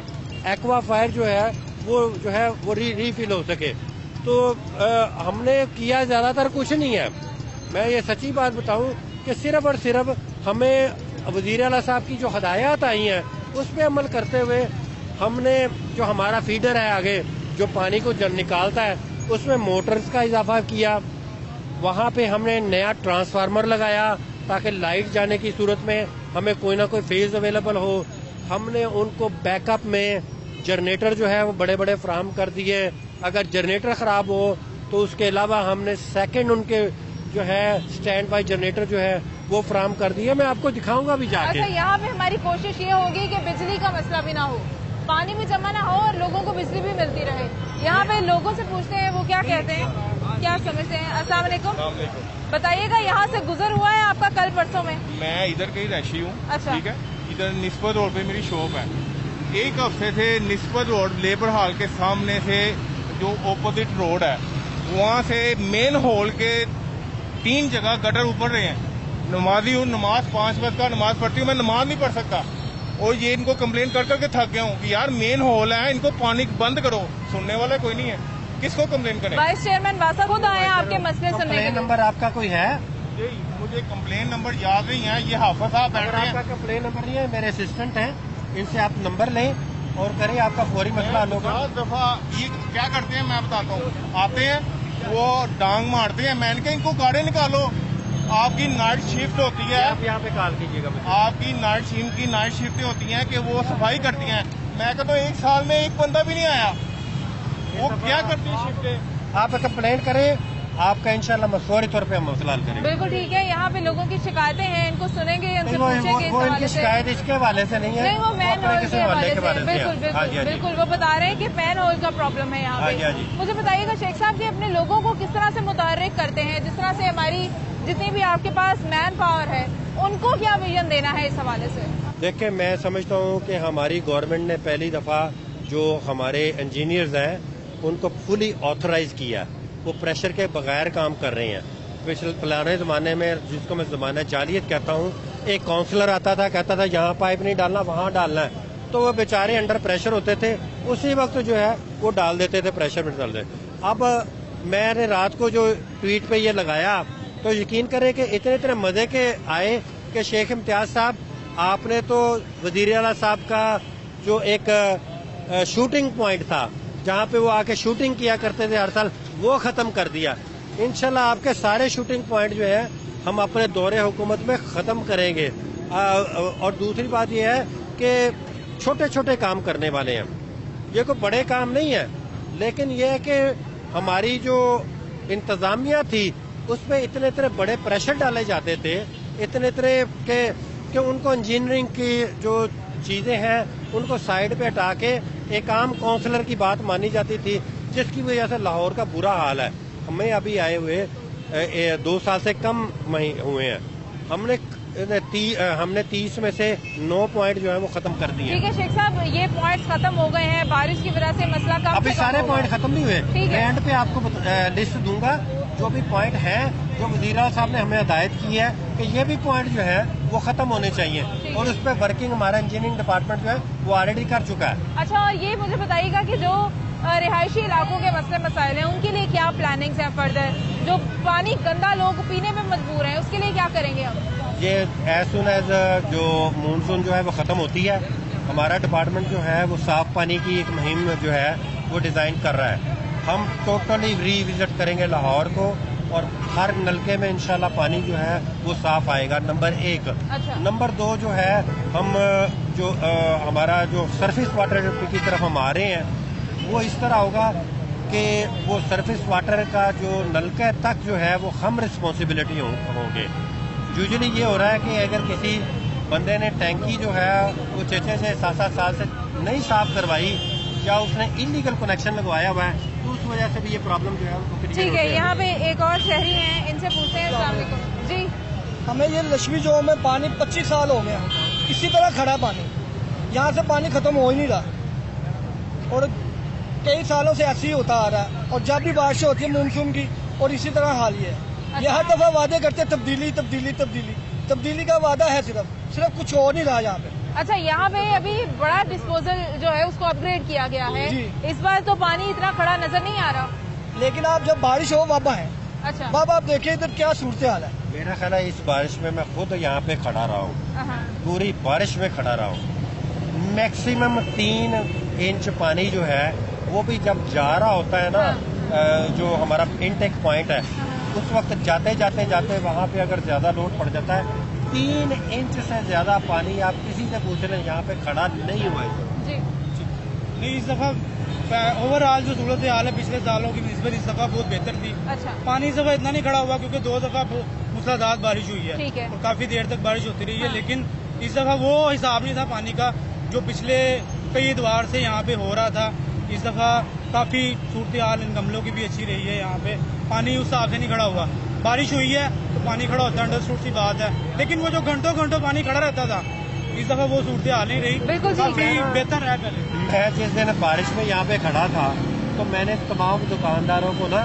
एक्वा फायर जो है वो रीफिल हो सके। तो हमने किया ज्यादातर कुछ नहीं है। मैं ये सच्ची बात बताऊं कि सिर्फ और सिर्फ हमें वजीर आला साहब की जो हदायत आई हैं उस पर अमल करते हुए हमने जो हमारा फीडर है आगे जो पानी को निकालता है उसमें मोटर्स का इजाफा किया। वहाँ पे हमने नया ट्रांसफार्मर लगाया ताकि लाइट जाने की सूरत में हमें कोई ना कोई फेज अवेलेबल हो। हमने उनको बैकअप में जनरेटर जो है वो बड़े बड़े फ्राहम कर दिए। अगर जनरेटर खराब हो तो उसके अलावा हमने सेकंड उनके जो है स्टैंड बाय जनरेटर जो है वो फ्राहम कर दिए। मैं आपको दिखाऊंगा भी जाके। अच्छा, यहाँ पे हमारी कोशिश ये होगी कि बिजली का मसला भी ना हो, पानी भी जमा ना हो और लोगों को बिजली भी मिलती रहे। यहाँ पे लोगों से पूछते हैं वो क्या कहते हैं, क्या समझते हैं। अस्सलाम वालेकुम, बताइएगा यहाँ से गुजर हुआ है आपका कल परसों में? मैं इधर का ही रशी हूँ। अच्छा, ठीक है। इधर निस्बत रोड पे मेरी शॉप है। एक हफ्ते से निस्बत रोड लेबर हॉल के सामने से जो ऑपोजिट रोड है वहाँ से मेन हॉल के 3 जगह गटर ऊपर रहे हैं। नमाजी हूँ, नमाज 5 वक्त का नमाज पढ़ती हूँ, मैं नमाज नहीं पढ़ सकता। और ये इनको कंप्लेन कर करके थक गया हूँ कि यार मेन हॉल है, इनको पानी बंद करो। सुनने वाला कोई नहीं है, किसको कंप्लेन करें? वाइस चेयरमैन वासा खुद आए हैं आपके मसले सुनने के लिए। नंबर आपका कोई है? मुझे कंप्लेन नंबर याद नहीं है। ये हाफिज साहब बैठ रहे हैं। आपका कंप्लेन नंबर नहीं है, मेरे असिस्टेंट हैं, इनसे आप नंबर लें और करें, आपका फौरी मसला हल होगा। 10 दफा ये क्या करते हैं मैं बताता हूँ। आते हैं वो डांग मारते हैं, मैंने कहा इनको गाड़ी निकालो। आपकी नाइट शिफ्ट होती है, आप यहाँ पे कॉल कीजिएगा। आपकी नाइट शिफ्ट होती हैं कि वो सफाई करती हैं। मैं कहता हूँ 1 साल में एक बंदा भी नहीं आया। वो क्या करती है शिफ्टें? आप कंप्लेंट करें, आपका इंशाल्लाह मसौरी तौर पे हम मसला हल करेंगे। बिल्कुल ठीक है। यहाँ पे लोगों की शिकायतें हैं, इनको सुनेंगे, उनसे पूछेंगे। वो इनकी शिकायत इसके हवाले से नहीं है, नहीं, वो मैन होल के हवाले से। बिल्कुल बिल्कुल वो बता रहे हैं कि मैन होल का प्रॉब्लम है यहाँ पे। मुझे बताइएगा शेख साहब कि अपने लोगों को किस तरह से मुतहर्रिक करते हैं, जिस तरह से हमारी जितनी भी आपके पास मैन पावर है उनको क्या विजन देना है इस हवाले से? देखिए, मैं समझता हूँ कि हमारी गवर्नमेंट ने पहली दफा जो हमारे इंजीनियर्स हैं उनको फुली ऑथराइज किया। वो प्रेशर के बगैर काम कर रहे हैं। पिछले पुराने जमाने में, जिसको मैं जमाना जालियत कहता हूँ, एक काउंसलर आता था, कहता था यहाँ पाइप नहीं डालना वहाँ डालना है, तो वो बेचारे अंडर प्रेशर होते थे, उसी वक्त जो है वो डाल देते थे, प्रेशर में डाल देते। अब मैंने रात को जो ट्वीट पे ये लगाया तो यकीन करें कि इतने मजे के आए कि शेख इम्तियाज साहब, आपने तो वजीर आला साहब का जो एक शूटिंग पॉइंट था जहाँ पे वो आके शूटिंग किया करते थे हर साल, वो खत्म कर दिया। इंशाल्लाह आपके सारे शूटिंग पॉइंट जो है हम अपने दौरे हुकूमत में खत्म करेंगे। और दूसरी बात यह है कि छोटे छोटे काम करने वाले हैं, ये कोई बड़े काम नहीं है, लेकिन यह है कि हमारी जो इंतजामिया थी उसमें इतने बड़े प्रेशर डाले जाते थे, इतने कि उनको इंजीनियरिंग की जो चीजें हैं उनको साइड पे हटा के एक आम काउंसलर की बात मानी जाती थी, जिसकी वजह से लाहौर का बुरा हाल है। हमें अभी आए हुए 2 साल से कम हुए हैं, हमने 30 में से 9 पॉइंट जो है वो खत्म कर दिए। ठीक है शेख साहब, ये पॉइंट्स खत्म हो गए हैं, बारिश की वजह से मसला कम अभी सारे पॉइंट खत्म नहीं हुए। ठीक है, एंड पे आपको लिस्ट दूंगा जो भी पॉइंट है, जो वज़ीर आला साहब ने हमें हदायत की है कि ये भी पॉइंट जो है वो खत्म होने चाहिए, और उस पर वर्किंग हमारा इंजीनियरिंग डिपार्टमेंट जो है वो ऑलरेडी कर चुका है। अच्छा, और ये मुझे बताइएगा कि जो रिहायशी इलाकों के मसले मसाइल हैं, उनके लिए क्या प्लानिंग्स हैं फर्दर? जो पानी गंदा लोग पीने में मजबूर हैं, उसके लिए क्या करेंगे हम? ये एज सुन एज जो मानसून जो है वो ख़त्म होती है, हमारा डिपार्टमेंट जो है वो साफ पानी की एक मुहिम जो है वो डिज़ाइन कर रहा है। हम टोटली रीविजिट करेंगे लाहौर को और हर नलके में इंशाल्लाह पानी जो है वो साफ आएगा, नंबर 1। अच्छा। नंबर 2 जो है हम जो हमारा जो सरफेस वाटर की तरफ हम आ रहे हैं वो इस तरह होगा कि वो सरफेस वाटर का जो नलके तक जो है वो हम रिस्पॉन्सिबिलिटी होंगे। यूजुअली ये हो रहा है कि अगर किसी बंदे ने टैंकी जो है वो 6-7 साल से नहीं साफ करवाई या उसने इलीगल कनेक्शन लगवाया हुआ है तो उस वजह से भी ये प्रॉब्लम जो है। ठीक है, यहाँ पे एक और शहरी हैं, इनसे पूछते हैं। अस्सलाम वालेकुम जी। हमें ये लक्ष्मी जो में पानी 25 साल हो गया, इसी तरह खड़ा पानी, यहाँ से पानी खत्म हो ही नहीं रहा और कई सालों से ऐसे ही होता आ रहा है। और जब भी बारिश होती है मानसून की और इसी तरह हाल ही है। अच्छा। ये हर दफा वादे करते तब्दीली तब्दीली तब्दीली तब्दीली का वादा है, सिर्फ कुछ और नहीं रहा यहाँ पे। अच्छा, यहाँ पे अभी बड़ा डिस्पोजल जो है उसको अपग्रेड किया गया है, इस बार तो पानी इतना खड़ा नजर नहीं आ रहा। लेकिन आप जब बारिश हो वाबा है। अच्छा। वाबा आप देखिए इधर क्या सूरत हाल है। मेरा ख्याल है इस बारिश में मैं खुद यहाँ पे खड़ा रहा हूँ, पूरी बारिश में खड़ा रहा हूँ। मैक्सिमम 3 इंच पानी जो है वो भी जब जा रहा होता है ना, जो हमारा इनटेक पॉइंट है, उस वक्त जाते जाते वहाँ पे अगर ज्यादा लोड पड़ जाता है 3 इंच से ज्यादा पानी आप किसी से पूछ लें यहाँ पे खड़ा नहीं हुआ है। नहीं, इस दफा ओवरऑल जो सूरत हाल है पिछले सालों की निस्बत इस दफा बहुत बेहतर थी। अच्छा। पानी इस दफा इतना नहीं खड़ा हुआ क्योंकि 2 दफा मूसलाधार बारिश हुई है। ठीक है। और काफी देर तक बारिश होती रही है। लेकिन इस दफा वो हिसाब नहीं था पानी का जो पिछले कई एतवार से यहाँ पे हो रहा था। इस दफा काफी सूरत हाल इन गमलों की भी अच्छी रही है। यहाँ पे पानी उस हिसाब से नहीं खड़ा हुआ। बारिश हुई है तो पानी खड़ा होता है, अंडरस्टूड सी बात है। लेकिन वो जो घंटों पानी खड़ा रहता था, इस दफा वो सूरत हाल नहीं रही, काफी बेहतर है पहले। मैं जिस दिन बारिश में यहाँ पे खड़ा था तो मैंने तमाम दुकानदारों को ना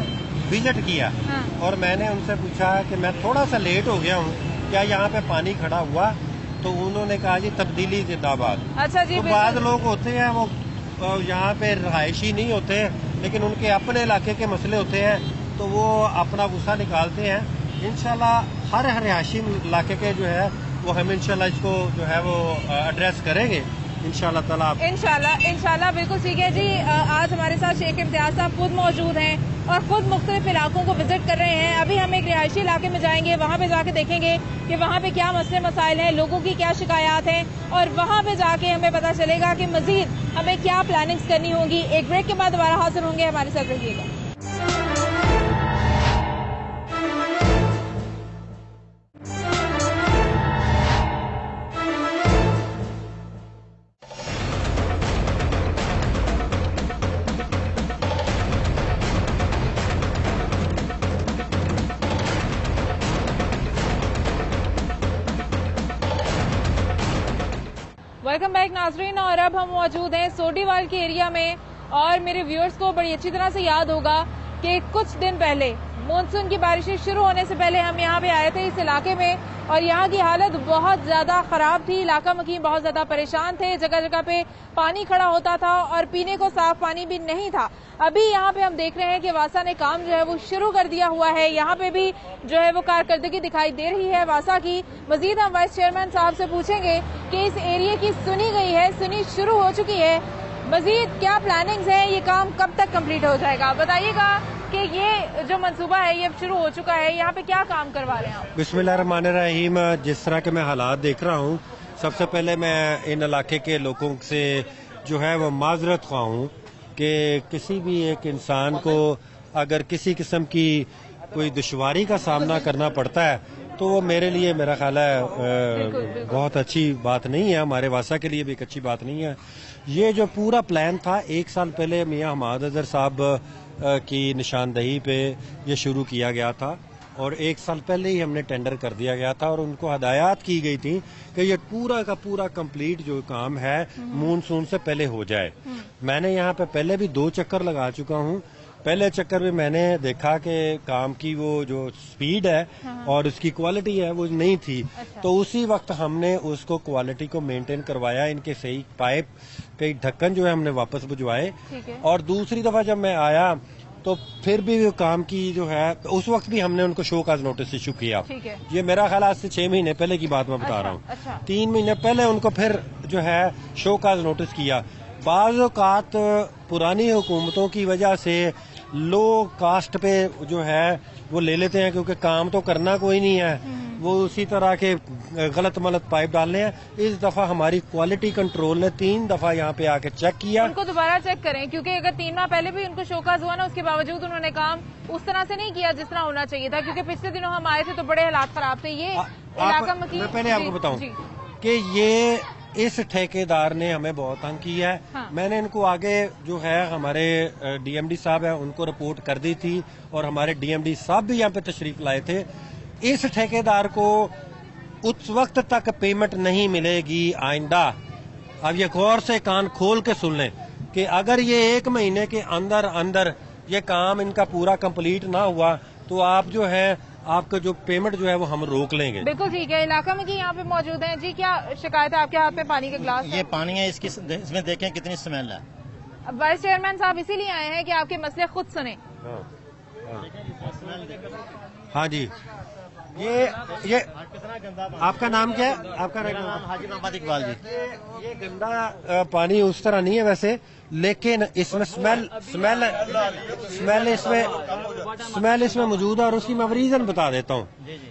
विजिट किया। हाँ। और मैंने उनसे पूछा कि मैं थोड़ा सा लेट हो गया हूँ, क्या यहाँ पे पानी खड़ा हुआ? तो उन्होंने कहा जी तब्दीली जिंदाबाद। अच्छा जी। तो बाद लोग होते हैं वो यहाँ पे रहायशी नहीं होते, लेकिन उनके अपने इलाके के मसले होते हैं तो वो अपना गुस्सा निकालते हैं। इंशाल्लाह हर रिहायशी इलाके के जो है वो हम इंशाल्लाह इसको जो है वो एड्रेस करेंगे इंशाल्लाह ताला। इंशाल्लाह बिल्कुल ठीक है जी। आज हमारे साथ शेख इम्तियाज साहब खुद मौजूद हैं और खुद मुख्तलिफ इलाकों को विजिट कर रहे हैं। अभी हम एक रिहायशी इलाके में जाएंगे, वहाँ पे जाके देखेंगे कि वहाँ पे क्या मसले मसाइल हैं, लोगों की क्या शिकायत हैं और वहाँ पे जाके हमें पता चलेगा कि मजीद हमें क्या प्लानिंग्स करनी होगी। एक ब्रेक के बाद दोबारा हाजिर होंगे, हमारे साथ रहिएगा। वेलकम बैक नाजरीन। और अब हम मौजूद हैं सोडीवाल के एरिया में और मेरे व्यूअर्स को बड़ी अच्छी तरह से याद होगा कि कुछ दिन पहले मानसून की बारिशें शुरू होने से पहले हम यहाँ पे आए थे इस इलाके में और यहाँ की हालत बहुत ज्यादा खराब थी। इलाका मकीन बहुत ज्यादा परेशान थे, जगह जगह पे पानी खड़ा होता था और पीने को साफ पानी भी नहीं था। अभी यहाँ पे हम देख रहे हैं कि वासा ने काम जो है वो शुरू कर दिया हुआ है। यहाँ पे भी जो है वो कारकर्दगी दिखाई दे रही है वासा की। मजीद हम वाइस चेयरमैन साहब से पूछेंगे कि इस एरिया की सुनी गई है, सुनी शुरू हो चुकी है, मजीद क्या प्लानिंग्स है, ये काम कब तक कंप्लीट हो जाएगा? बताइएगा कि ये जो मंसूबा है ये शुरू हो चुका है, यहाँ पे क्या काम करवा रहे हैं आप? बिस्मिल्लाहिर्रहमानिर्रहीम। जिस तरह के मैं हालात देख रहा हूँ, सबसे पहले मैं इन इलाके के लोगों से जो है वो माजरत ख्वाह हूँ कि किसी भी एक इंसान को अगर किसी किस्म की कोई दुश्वारी का सामना करना पड़ता है तो वो मेरे लिए, मेरा ख्याल है, बहुत अच्छी बात नहीं है, हमारे वासा के लिए भी एक अच्छी बात नहीं है। ये जो पूरा प्लान था 1 साल पहले मियां हमाद अजहर साहब की निशानदही पे ये शुरू किया गया था और 1 साल पहले ही हमने टेंडर कर दिया गया था और उनको हदायत की गई थी कि ये पूरा का पूरा कंप्लीट जो काम है मानसून से पहले हो जाए। मैंने यहाँ पे पहले भी 2 चक्कर लगा चुका हूँ पहले चक्कर में मैंने देखा कि काम की वो जो स्पीड है और उसकी क्वालिटी है वो नहीं थी। अच्छा। तो उसी वक्त हमने उसको क्वालिटी को मेंटेन करवाया, इनके सही पाइप के ढक्कन जो है हमने वापस भिजवाए। और दूसरी दफा जब मैं आया तो फिर भी वो काम की जो है उस वक्त भी हमने उनको शो काज नोटिस इशू किया। ये मेरा ख्याल आज से 6 महीने पहले की बात मैं बता रहा हूँ। अच्छा। 3 महीने पहले उनको फिर जो है शो काज नोटिस किया। बाज़ औक़ात पुरानी हुकूमतों की वजह से लो कास्ट पे जो है वो ले लेते हैं, क्योंकि काम तो करना कोई नहीं है, वो उसी तरह के गलत मलत पाइप डालने हैं। इस दफा हमारी क्वालिटी कंट्रोल ने 3 दफा यहाँ पे आके चेक किया। उनको दोबारा चेक करें, क्योंकि अगर 3 माह पहले भी उनको शोकाज हुआ ना, उसके बावजूद उन्होंने काम उस तरह से नहीं किया जिस तरह होना चाहिए था, क्योंकि पिछले दिनों हम आए थे तो बड़े हालात खराब थे। ये इलाका मैं पहले आपको बताऊं कि ये इस ठेकेदार ने हमें बहुत तंग किया है। हाँ। मैंने इनको आगे जो है हमारे डीएमडी साहब है उनको रिपोर्ट कर दी थी, और हमारे डीएमडी साहब भी यहाँ पे तशरीफ लाए थे। इस ठेकेदार को उस वक्त तक पेमेंट नहीं मिलेगी आइंदा। अब ये गौर से कान खोल के सुन लें कि अगर ये 1 महीने के अंदर अंदर ये काम इनका पूरा कंप्लीट ना हुआ तो आप जो है आपका जो पेमेंट जो है वो हम रोक लेंगे। बिल्कुल ठीक है। इलाका में की यहाँ पे मौजूद हैं जी, क्या शिकायत है आपके हाथ में पानी के गिलास? ये पानी है, इसमें देखें कितनी स्मेल है। अब वाइस चेयरमैन साहब इसीलिए आए हैं कि आपके मसले खुद सुने। हाँ जी, ये आपका नाम क्या है? आपका नाम हाजी मोहम्मद इकबाल जी। ये गंदा पानी उस तरह नहीं है वैसे, लेकिन इसमें स्मेल इसमें मौजूद है। और उसकी मैं रीजन बता देता हूँ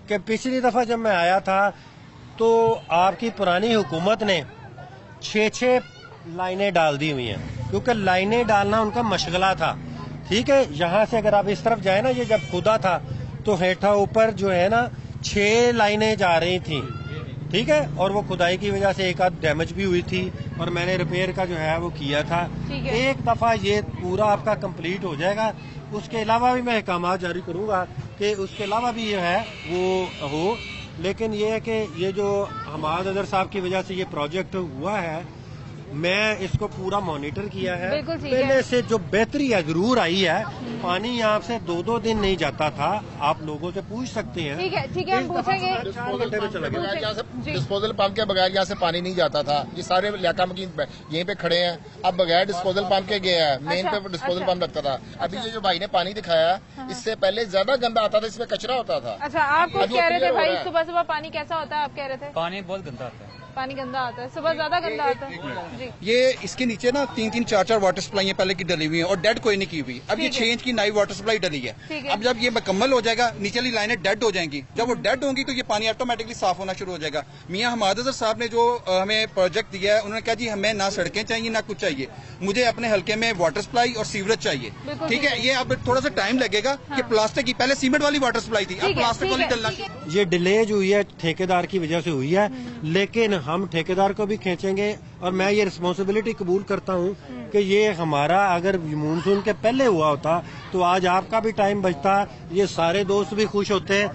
कि पिछली दफा जब मैं आया था तो आपकी पुरानी हुकूमत ने 6 लाइनें डाल दी हुई हैं, क्योंकि लाइनें डालना उनका मशगला था। ठीक है, यहाँ से अगर आप इस तरफ जाए ना, ये जब खुदा था तो हेठा ऊपर जो है ना 6 लाइनें जा रही थी। ठीक है, और वो खुदाई की वजह से एक आध डैमेज भी हुई थी और मैंने रिपेयर का जो है वो किया था। एक दफा ये पूरा आपका कंप्लीट हो जाएगा, उसके अलावा भी मैं अहकाम जारी करूंगा कि उसके अलावा भी जो है वो हो। लेकिन ये है कि ये जो हमाद अदर साहब की वजह से ये प्रोजेक्ट हुआ है, मैं इसको पूरा मॉनिटर किया है। पहले से जो बेहतरी है जरूर आई है। पानी यहाँ से 2-2 दिन नहीं जाता था, आप लोगों से पूछ सकते हैं। ठीक है, हम पूछेंगे। 4 घंटे में चला गया। डिस्पोजल पंप के बगैर यहाँ से पानी नहीं जाता था। ये सारे इलाका में यहीं पे खड़े हैं, अब बगैर डिस्पोजल पंप के गया है। मेन पे डिस्पोजल पंप लगता था। अभी ये जो भाई ने पानी दिखाया, इससे पहले ज्यादा गंदा आता था, इसमें कचरा होता था। अच्छा, आप कुछ कह रहे थे भाई, सुबह सुबह पानी कैसा होता है? आप कह रहे थे पानी बहुत गंदा आता है। पानी गंदा आता है, सुबह ज्यादा गंदा आता है जी। ये इसके नीचे ना 3-3, 4-4 वाटर सप्लाई पहले की डली हुई है और डेड कोई नहीं की हुई। अब ये 6 इंच की नई वाटर सप्लाई डली है। अब जब ये मुकम्मल हो जाएगा, नीचे वाली लाइनें डेड हो जाएंगी। जब वो डेड होंगी तो ये पानी ऑटोमेटिकली साफ होना शुरू हो जाएगा। मियां हमाद अज़हर साहब ने जो हमें प्रोजेक्ट दिया है, उन्होंने कहा जी हमें ना सड़कें चाहिए ना कुछ चाहिए, मुझे अपने हल्के में वाटर सप्लाई और सीवरेज चाहिए। ठीक है, ये अब थोड़ा सा टाइम लगेगा कि प्लास्टिक की, पहले सीमेंट वाली वाटर सप्लाई थी, अब प्लास्टिक वाली डलना। ये डिले जो हुई है ठेकेदार की वजह से हुई है, लेकिन हम ठेकेदार को भी खींचेंगे। और मैं ये रिस्पॉन्सिबिलिटी कबूल करता हूँ कि ये हमारा अगर मानसून के पहले हुआ होता तो आज आपका भी टाइम बचता, ये सारे दोस्त भी खुश होते।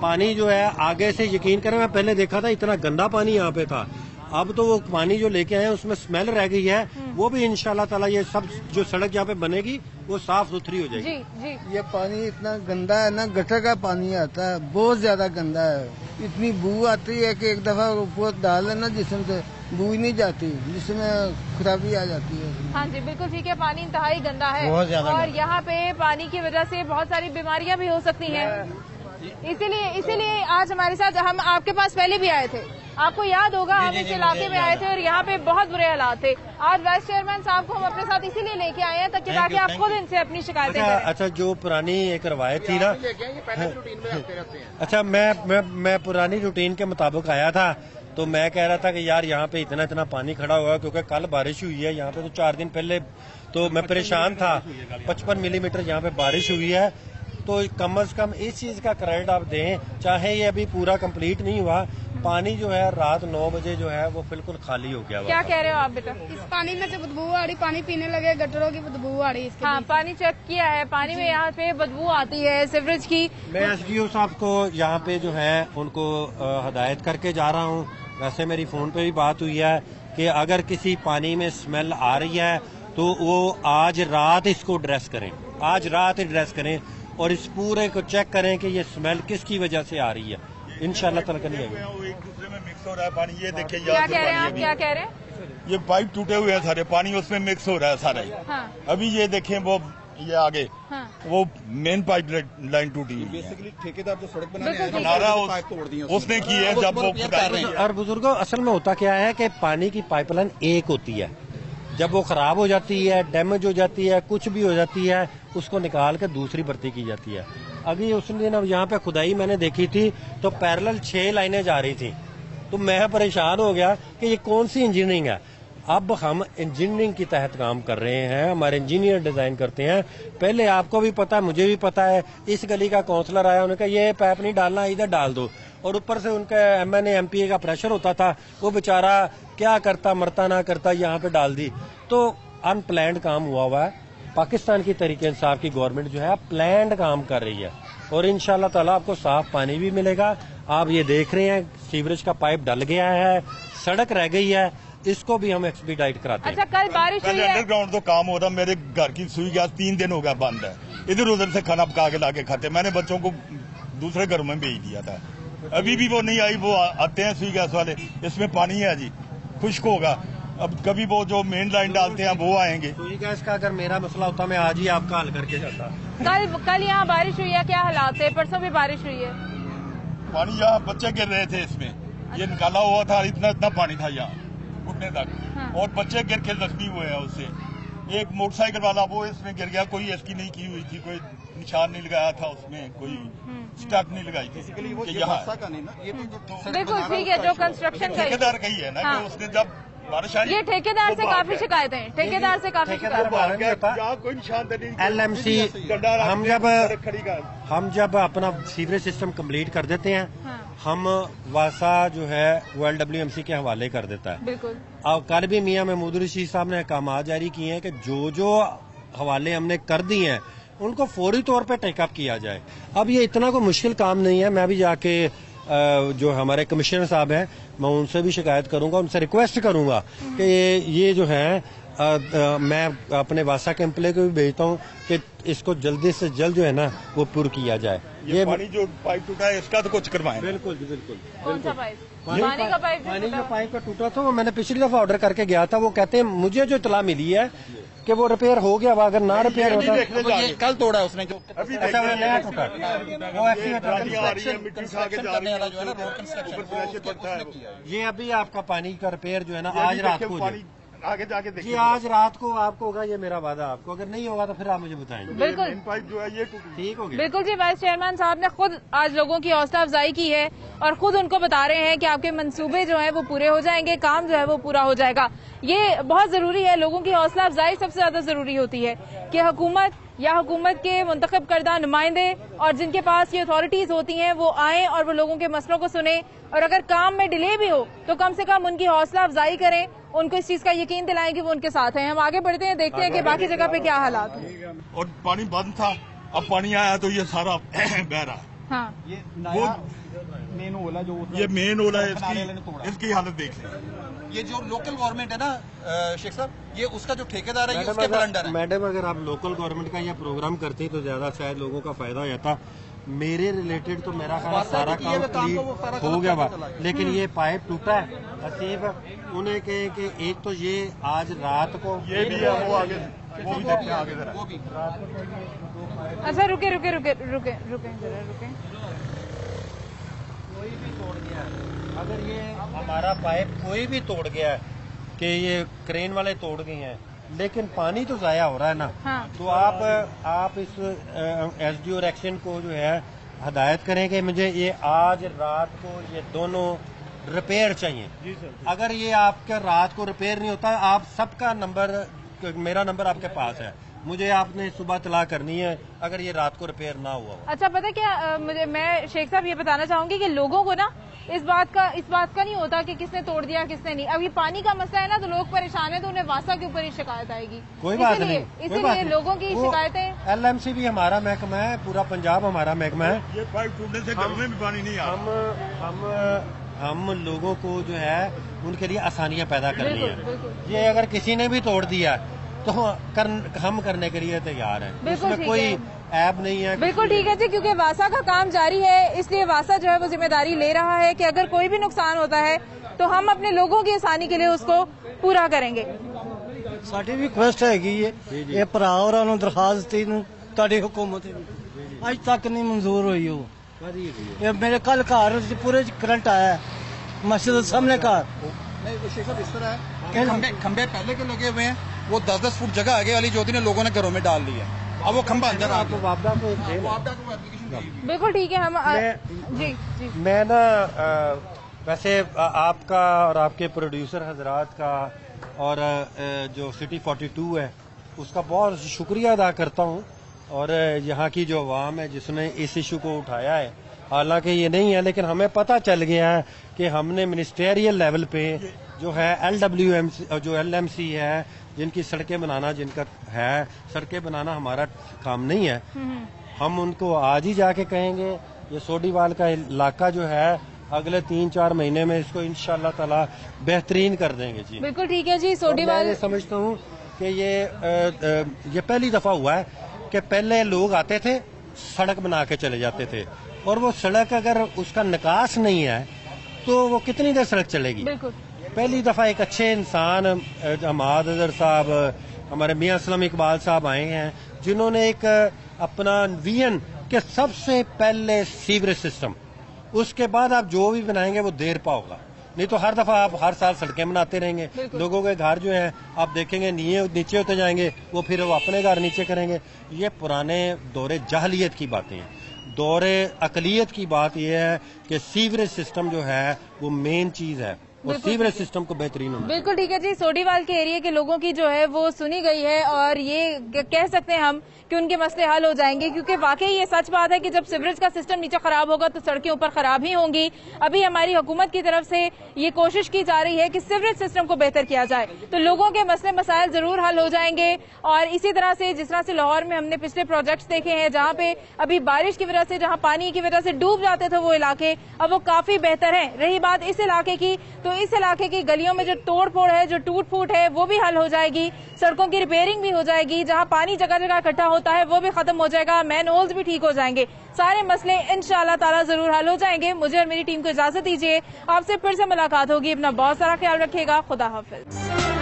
पानी जो है आगे से, यकीन करें, मैं पहले देखा था इतना गंदा पानी यहाँ पे था, अब तो वो पानी जो लेके आए उसमें स्मेल रह गई है, वो भी इंशाल्लाह ताला ये सब जो सड़क यहाँ पे बनेगी वो साफ सुथरी हो जाएगी। जी। ये पानी इतना गंदा है ना, गटर का पानी आता है, बहुत ज्यादा गंदा है। इतनी बू आती है कि एक दफा ऊपर डाल लेना जिसमें से बू ही नहीं जाती, जिसमें खराबी आ जाती है। हाँ जी, बिल्कुल ठीक है। पानी इंतहाई गंदा है और यहाँ पे पानी की वजह से बहुत सारी बीमारियां भी हो सकती हैं। इसीलिए आज हमारे साथ, हम आपके पास पहले भी आए थे, आपको याद होगा, हम इस इलाके में आए थे और यहाँ पे बहुत बुरे हालात थे। आज वाइस चेयरमैन साहब को हम अपने साथ इसीलिए लेके आए हैं ताकि आप खुद इनसे अपनी शिकायतें करें। अच्छा, जो पुरानी एक रवायत थी ना, अच्छा मैं पुरानी रूटीन के मुताबिक आया था, तो मैं कह रहा था कि यार यहाँ पे इतना पानी खड़ा हुआ, क्योंकि कल बारिश हुई है यहाँ पे, तो 4 दिन पहले तो मैं परेशान था। 55 मिलीमीटर यहाँ पे बारिश हुई है, तो कम से कम इस चीज का क्रेडिट आप दें, चाहे ये अभी पूरा कंप्लीट नहीं हुआ। पानी जो है रात 9 बजे जो है वो बिल्कुल खाली हो गया। क्या कह रहे हो आप बेटा? इस पानी में से बदबू आ रही, पानी पीने लगे गटरों की बदबू आ रही। हाँ, पानी चेक किया है, पानी में यहाँ पे बदबू आती है सीवरेज की। मैं SDO साहब को यहाँ पे जो है उनको हदायत करके जा रहा हूँ। वैसे मेरी फोन पे भी बात हुई है कि अगर किसी पानी में स्मेल आ रही है तो वो आज रात इसको ड्रेस करें। आज रात एड्रेस करें और इस पूरे को चेक करें कि ये स्मेल किसकी वजह से आ रही है। इंशाल्लाह ताला नहीं आएगी। एक दूसरे में मिक्स हो रहा है पानी, ये देखिए क्या कह रहे हैं आप, क्या कह रहे हैं? ये पाइप टूटे हुए हैं सारे, पानी उसमें मिक्स हो रहा है सारा ही। हाँ। अभी ये देखें वो ये आगे हाँ। वो मेन पाइप लाइन टूटी हुई है। बेसिकली ठेकेदार जो सड़क बना रहा है उसने की है जब वो खुदाई रही है। और बुजुर्गों असल में होता क्या है कि पानी की पाइपलाइन एक होती है, जब वो खराब हो जाती है, डैमेज हो जाती है, कुछ भी हो जाती है, उसको निकाल कर दूसरी भर्ती की जाती है। अभी उस दिन अब यहाँ पे खुदाई मैंने देखी थी तो पैरेलल 6 लाइनें जा रही थी, तो मैं परेशान हो गया कि ये कौन सी इंजीनियरिंग है। अब हम इंजीनियरिंग के तहत काम कर रहे हैं, हमारे इंजीनियर डिजाइन करते हैं। पहले आपको भी पता है, मुझे भी पता है, इस गली का काउंसलर आया, उन्होंने कहा ये पाइप नहीं डालना, इधर डाल दो, और ऊपर से उनका MNA MPA का प्रेशर होता था, वो बेचारा क्या करता मरता ना करता, यहाँ पे डाल दी। तो अनप्लैंड काम हुआ है। पाकिस्तान की तरीके इंसाफ की गवर्नमेंट जो है प्लैंड काम कर रही है और इंशाल्लाह ताला आपको साफ पानी भी मिलेगा। आप ये देख रहे हैं सीवरेज का पाइप डल गया है, सड़क रह गई है, इसको भी हम एक्सपीडाइट कराते हैं। अच्छा, कल बारिश हुई है, अंडरग्राउंड तो काम हो रहा, मेरे घर की सुई गैस 3 दिन हो गया बंद है, इधर उधर से खाना पका के लाके खाते, मैंने बच्चों को दूसरे घरों में भेज दिया था, अभी भी वो नहीं आई। वो आते हैं सुई गैस वाले, इसमें पानी है जी, खुश्क होगा। अब कभी वो जो मेन लाइन डालते हैं वो आएंगे। सुई गैस का अगर मेरा मसला होता मैं आज ही आपका हल करके जाता। कल यहाँ बारिश हुई है, क्या हालात है? परसों भी बारिश हुई है, पानी यहाँ बच्चे गिर रहे थे इसमें, ये निकाला हुआ था, इतना इतना पानी था यहाँ घुटने तक। हाँ। और बच्चे गिर के जख्मी हुए हैं उससे। एक मोटरसाइकिल वाला वो इसमें गिर गया, कोई इसकी नहीं की हुई थी, कोई निशान नहीं लगाया था उसमें, कोई स्टैक नहीं लगाई थी। यहाँ बिल्कुल ठीक है, जो कंस्ट्रक्शन ठेकेदार का ही है ना कि उसने जब बारिश आई, ये ठेकेदार से काफी शिकायतें, ठेकेदार से काफी कोई निशान नहीं। LMC हम जब अपना सीवरेज सिस्टम कंप्लीट कर देते हैं, हाँ। हम वासा जो है वो LWMC के हवाले कर देता है। बिल्कुल। और कल भी मियां महमूद रशीद साहब ने अहकाम जारी किए हैं कि जो जो हवाले हमने कर दिए हैं उनको फौरी तौर पे टेकअप किया जाए। अब ये इतना कोई मुश्किल काम नहीं है, मैं भी जाके जो हमारे कमिश्नर साहब हैं मैं उनसे भी शिकायत करूंगा, उनसे रिक्वेस्ट करूंगा कि ये जो है मैं अपने वासा के एम्प्लॉय को भी भेजता हूँ कि इसको जल्दी से जल्द जो है ना वो पूरा किया जाए। ये पानी जो पाइप टूटा है इसका तो कुछ करवाएं। बिल्कुल बिल्कुल। कौन सा पाइप? पानी का पाइप? पानी जो पाइप का टूटा था वो मैंने पिछली दफा ऑर्डर करके गया था। वो कहते हैं मुझे जो इतला मिली है कि वो रिपेयर हो गया, अगर ना रिपेयर होता ये कल तोड़ा उसने जो अच्छा वो नया टूटा, वो ये अभी आपका पानी का रिपेयर जो है ना आज रात को आगे जाके देखिए। जी आज रात को आपको होगा, ये मेरा वादा आपको, अगर नहीं होगा तो फिर आप मुझे बताएंगे। बिल्कुल पाइप जो है ये ठीक हो गया। बिल्कुल जी, वाइस चेयरमैन साहब ने खुद आज लोगों की हौसला अफजाई की है और खुद उनको बता रहे हैं कि आपके मंसूबे जो है वो पूरे हो जाएंगे, काम जो है वो पूरा हो जाएगा। ये बहुत जरूरी है, लोगों की हौसला अफजाई सबसे ज्यादा जरूरी होती है कि हुकूमत या हुकूमत के मुंतखब करदा नुमाइंदे और जिनके पास ये अथॉरिटीज होती हैं वो आएं और वो लोगों के मसलों को सुने, और अगर काम में डिले भी हो तो कम से कम उनकी हौसला अफजाई करें, उनको इस चीज का यकीन दिलाएं कि वो उनके साथ हैं। हम आगे बढ़ते हैं, देखते हैं कि बाकी जगह पे क्या हालात हैं। और पानी बंद था, अब पानी आया तो ये सारा बह रहा है। हाँ। ये नया मेन ओला जो ये मेन ओला है, इसकी हालत देख लें। ये जो लोकल गवर्नमेंट है ना शेख साहब, ये उसका जो ठेकेदार है ये उसके ब्लंडर है। मैडम अगर आप लोकल गवर्नमेंट का यह प्रोग्राम करते तो ज्यादा शायद लोगों का फायदा हो जाता। मेरे रिलेटेड तो मेरा सारा काम हो गया बा, लेकिन ये पाइप टूटा है असीब, उन्हें कहे कि एक तो ये आज रात को ये भी है, वो आगे वो भी देखते हैं आगे जरा। अच्छा रुके रुके रुके रुके रुके जरा रुके। कोई भी तोड़ गया, अगर ये हमारा पाइप कोई भी तोड़ गया है कि ये क्रेन वाले तोड़ गए हैं, लेकिन पानी तो जाया हो रहा है ना। हाँ। तो आप इस SDO और एक्शन को जो है हदायत करें कि मुझे ये आज रात को ये दोनों रिपेयर चाहिए। जी सर। अगर ये आपका रात को रिपेयर नहीं होता, आप सबका नंबर, मेरा नंबर आपके पास है, मुझे आपने सुबह तला करनी है अगर ये रात को रिपेयर ना हुआ। अच्छा पता क्या, मैं शेख साहब ये बताना चाहूंगी कि लोगों को ना इस बात का नहीं होता कि किसने तोड़ दिया किसने नहीं। अभी पानी का मसला है ना, तो लोग परेशान है तो उन्हें वासा के ऊपर ही शिकायत आएगी। कोई बात नहीं, इसीलिए लोगों की शिकायतें। LMC भी हमारा महकमा है, पूरा पंजाब हमारा महकमा है। ये पाइप टूटने से घर में भी पानी नहीं आ रहा। हम लोगों को जो है उनके लिए आसानियां पैदा करनी है। ये अगर किसी ने भी तोड़ दिया तो हम करने के लिए तैयार हैं। इसमें कोई ऐब नहीं है। बिल्कुल ठीक है जी, क्योंकि वासा का काम जारी है, इसलिए वासा जो है वो जिम्मेदारी ले रहा है कि अगर कोई भी नुकसान होता है तो हम अपने लोगों की आसानी के लिए उसको पूरा करेंगे। साडी भी रिक्वेस्ट हैगी ये भरा होरां नूं दरखास्त थी तुहाडी हुकूमत अज तक नहीं मंजूर हुई हो। ये मेरे कल घर पूरे करंट आया मस्जिद सामने घर नहीं, वो शेख साहब इस तरह है खंबे पहले के लगे हुए हैं, वो 10-10 फुट जगह आगे वाली ज्योति ने लोगों ने घरों में डाल ली है, अब वो खंबा अंदर आ गया। बिल्कुल ठीक है। हम जी मैं ना वैसे आपका और आपके प्रोड्यूसर हजरात का और जो सिटी 42 है उसका बहुत शुक्रिया अदा करता हूँ, और यहाँ की जो अवाम है जिसने इस इशू को उठाया है। हालांकि ये नहीं है, लेकिन हमें पता चल गया है कि हमने मिनिस्टेरियल लेवल पे जो है LWMC जो LMC है जिनकी सड़कें बनाना जिनका है, सड़कें बनाना हमारा काम नहीं है। हम उनको आज ही जाके कहेंगे ये सोडीवाल का इलाका जो है अगले 3-4 महीने में इसको इंशाल्लाह ताला बेहतरीन कर देंगे जी। बिल्कुल ठीक है जी। सोडीवाल मैं समझता हूँ कि ये पहली दफा हुआ है कि पहले लोग आते थे सड़क बना के चले जाते थे, और वो सड़क अगर उसका निकास नहीं है तो वो कितनी देर सड़क चलेगी। पहली दफा एक अच्छे इंसान हमाद अजहर साहब, हमारे मियां असलम इकबाल साहब आए हैं जिन्होंने एक अपना विजन के सबसे पहले सीवरेज सिस्टम, उसके बाद आप जो भी बनाएंगे वो देर पा होगा, नहीं तो हर दफा आप हर साल सड़कें बनाते रहेंगे। लोगों के घर जो है आप देखेंगे नीचे होते जाएंगे, वो फिर वो अपने घर नीचे करेंगे। ये पुराने दौरे जाहलियत की बातें हैं। दौरे अकलियत की बात यह है कि सीवरेज सिस्टम जो है वो मेन चीज है, और सीवरेज सिस्टम को बेहतरीन होना। बिल्कुल ठीक है जी। सोडीवाल के एरिया के लोगों की जो है वो सुनी गई है, और ये कह सकते हैं हम कि उनके मसले हल हो जाएंगे, क्योंकि वाकई ये सच बात है कि जब सीवरेज का सिस्टम नीचे खराब होगा तो सड़कें ऊपर खराब ही होंगी। अभी हमारी हुकूमत की तरफ से ये कोशिश की जा रही है कि सीवरेज सिस्टम को बेहतर किया जाए, तो लोगों के मसले मसाइल जरूर हल हो जाएंगे। और इसी तरह से जिस तरह से लाहौर में हमने पिछले प्रोजेक्ट्स देखे हैं जहाँ पे अभी बारिश की वजह से, जहाँ पानी की वजह से डूब जाते थे वो इलाके, अब वो काफी बेहतर है। रही बात इस इलाके की, तो इस इलाके की गलियों में जो तोड़ फोड़ है, जो टूट फूट है, वो भी हल हो जाएगी। सड़कों की रिपेयरिंग भी हो जाएगी, जहां पानी जगह जगह इकट्ठा होता है वो भी खत्म हो जाएगा, मैन होल्स भी ठीक हो जाएंगे। सारे मसले इंशाअल्लाह ताला जरूर हल हो जाएंगे। मुझे और मेरी टीम को इजाजत दीजिए, आपसे फिर से मुलाकात होगी। अपना बहुत सारा ख्याल रखिएगा। खुदा हाफिज।